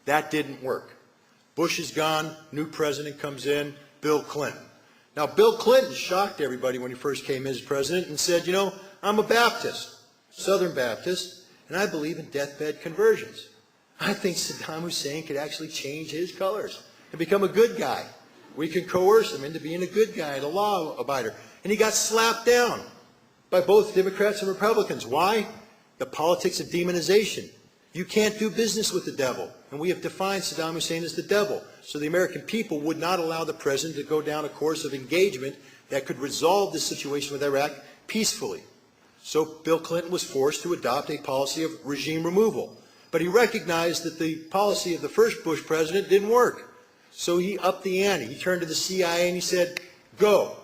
That didn't work. Bush is gone, new president comes in, Bill Clinton. Now, Bill Clinton shocked everybody when he first came in as president and said, you know, I'm a Baptist, Southern Baptist, and I believe in deathbed conversions. I think Saddam Hussein could actually change his colors and become a good guy. We could coerce him into being a good guy and a law abider. And he got slapped down by both Democrats and Republicans. Why? The politics of demonization. You can't do business with the devil. And we have defined Saddam Hussein as the devil. So the American people would not allow the president to go down a course of engagement that could resolve the situation with Iraq peacefully. So Bill Clinton was forced to adopt a policy of regime removal. But he recognized that the policy of the first Bush president didn't work. So he upped the ante. He turned to the CIA and he said, go,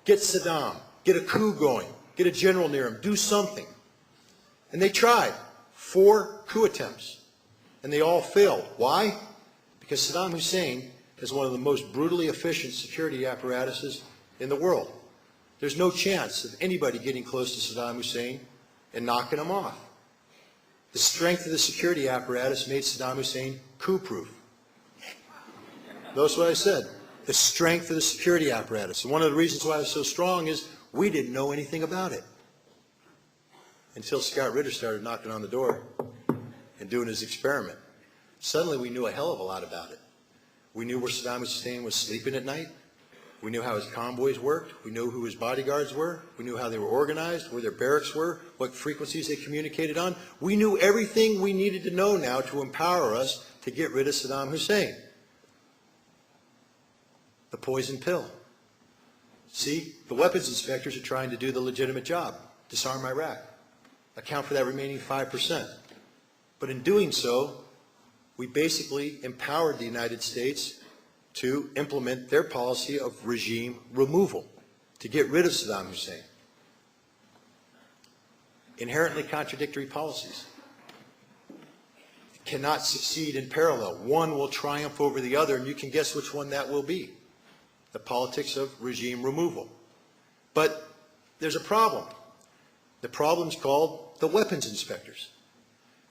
get Saddam, get a coup going, get a general near him, do something. And they tried 4 coup attempts, and they all failed. Why? Because Saddam Hussein has one of the most brutally efficient security apparatuses in the world. There's no chance of anybody getting close to Saddam Hussein and knocking him off. The strength of the security apparatus made Saddam Hussein coup-proof. Notice what I said. The strength of the security apparatus. And one of the reasons why it was so strong is we didn't know anything about it until Scott Ritter started knocking on the door and doing his experiment. Suddenly we knew a hell of a lot about it. We knew where Saddam Hussein was sleeping at night. We knew how his convoys worked. We knew who his bodyguards were. We knew how they were organized, where their barracks were, what frequencies they communicated on. We knew everything we needed to know now to empower us to get rid of Saddam Hussein. The poison pill. See, the weapons inspectors are trying to do the legitimate job, disarm Iraq, account for that remaining 5%. But in doing so, we basically empowered the United States to implement their policy of regime removal, to get rid of Saddam Hussein. Inherently contradictory policies cannot succeed in parallel. One will triumph over the other, and you can guess which one that will be. The politics of regime removal. But there's a problem. The problem's called the weapons inspectors.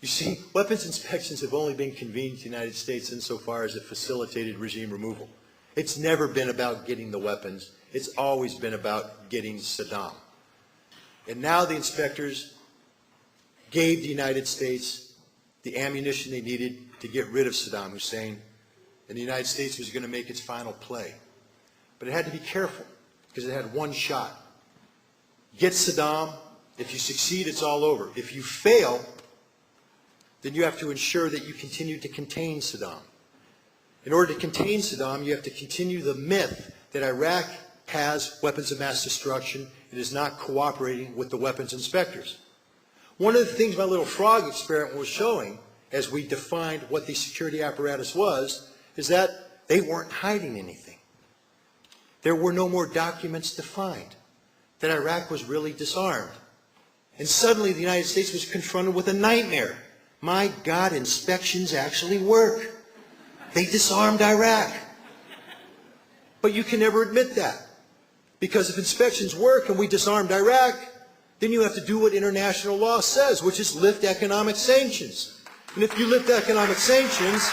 You see, weapons inspections have only been convened to the United States insofar as it facilitated regime removal. It's never been about getting the weapons. It's always been about getting Saddam. And now the inspectors gave the United States the ammunition they needed to get rid of Saddam Hussein, and the United States was going to make its final play. But it had to be careful, because it had one shot. Get Saddam. If you succeed, it's all over. If you fail, then you have to ensure that you continue to contain Saddam. In order to contain Saddam, you have to continue the myth that Iraq has weapons of mass destruction and is not cooperating with the weapons inspectors. One of the things my little frog experiment was showing, as we defined what the security apparatus was, is that they weren't hiding anything. There were no more documents to find, that Iraq was really disarmed. And suddenly the United States was confronted with a nightmare. My God, inspections actually work. They disarmed Iraq. But you can never admit that. Because if inspections work and we disarmed Iraq, then you have to do what international law says, which is lift economic sanctions. And if you lift economic sanctions,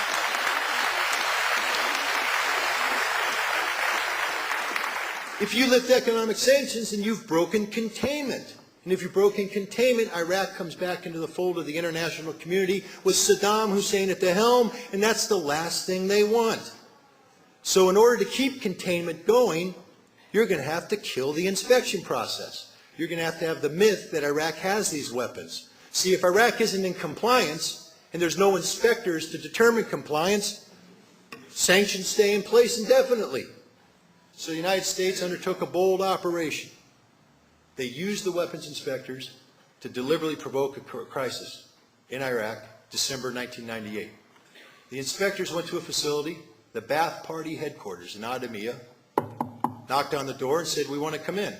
then you've broken containment. And if you've broken containment, Iraq comes back into the fold of the international community with Saddam Hussein at the helm, and that's the last thing they want. So in order to keep containment going, you're going to have to kill the inspection process. You're going to have the myth that Iraq has these weapons. See, if Iraq isn't in compliance, and there's no inspectors to determine compliance, sanctions stay in place indefinitely. So the United States undertook a bold operation. They used the weapons inspectors to deliberately provoke a crisis in Iraq, December 1998. The inspectors went to a facility, the Ba'ath Party headquarters in Adamiyah, knocked on the door and said, we want to come in.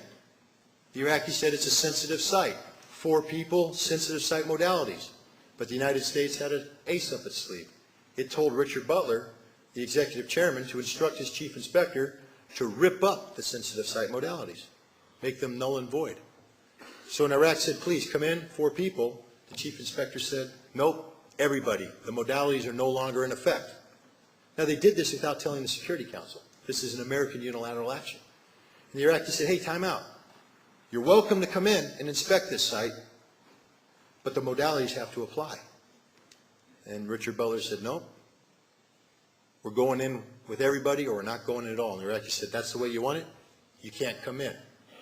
The Iraqis said it's a sensitive site. 4 people, sensitive site modalities. But the United States had an ace up its sleeve. It told Richard Butler, the executive chairman, to instruct his chief inspector to rip up the sensitive site modalities, make them null and void. So when Iraq said, please come in, 4 people, the chief inspector said, nope, Everybody. The modalities are no longer in effect. Now, they did this without telling the Security Council. This is an American unilateral action. And the Iraqis said, hey, time out. You're welcome to come in and inspect this site, but the modalities have to apply. And Richard Butler said, no, we're going in with everybody or we're not going in at all. And the Iraqis said, that's the way you want it? You can't come in.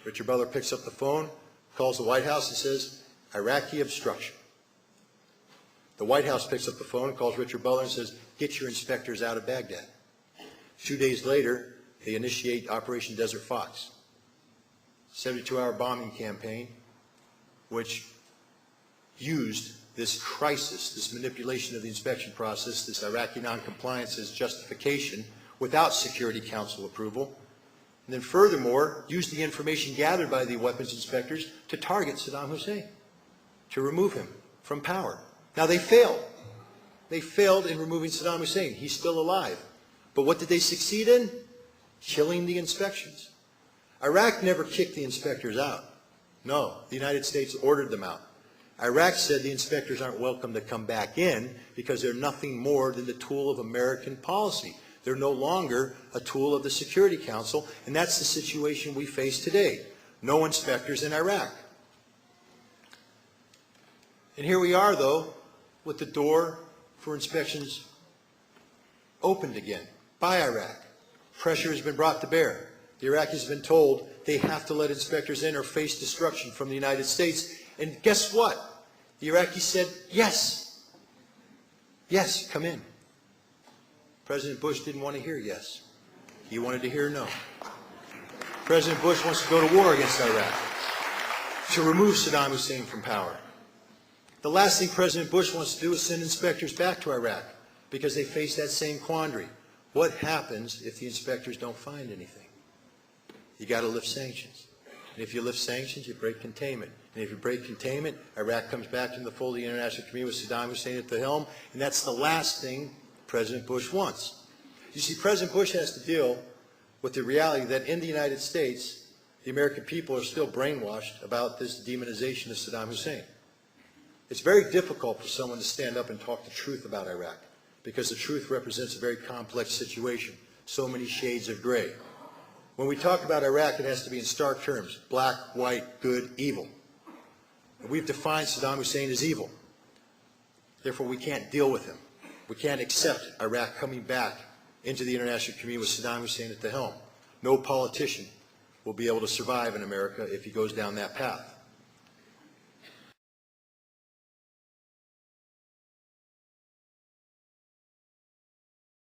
Richard Butler picks up the phone, calls the White House and says, Iraqi obstruction. The White House picks up the phone and calls Richard Butler and says, get your inspectors out of Baghdad. 2 days later, they initiate Operation Desert Fox, 72-hour bombing campaign, which used this crisis, this manipulation of the inspection process, this Iraqi noncompliance as justification without Security Council approval, and then furthermore, used the information gathered by the weapons inspectors to target Saddam Hussein, to remove him from power. Now they failed. They failed in removing Saddam Hussein. He's still alive. But what did they succeed in? Killing the inspections. Iraq never kicked the inspectors out. No, the United States ordered them out. Iraq said the inspectors aren't welcome to come back in because they're nothing more than the tool of American policy. They're no longer a tool of the Security Council, and that's the situation we face today. No inspectors in Iraq. And here we are, though, with the door for inspections opened again by Iraq. Pressure has been brought to bear. The Iraqis have been told they have to let inspectors in or face destruction from the United States. And guess what? The Iraqis said, yes. Yes, come in. President Bush didn't want to hear yes. He wanted to hear no. President Bush wants to go to war against Iraq, to remove Saddam Hussein from power. The last thing President Bush wants to do is send inspectors back to Iraq because they face that same quandary. What happens if the inspectors don't find anything? You got to lift sanctions. And if you lift sanctions, you break containment. And if you break containment, Iraq comes back in the fold of the international community with Saddam Hussein at the helm, and that's the last thing President Bush wants. You see, President Bush has to deal with the reality that in the United States, the American people are still brainwashed about this demonization of Saddam Hussein. It's very difficult for someone to stand up and talk the truth about Iraq because the truth represents a very complex situation, so many shades of gray. When we talk about Iraq, it has to be in stark terms, black, white, good, evil. And we've defined Saddam Hussein as evil. Therefore, we can't deal with him. We can't accept Iraq coming back into the international community with Saddam Hussein at the helm. No politician will be able to survive in America if he goes down that path.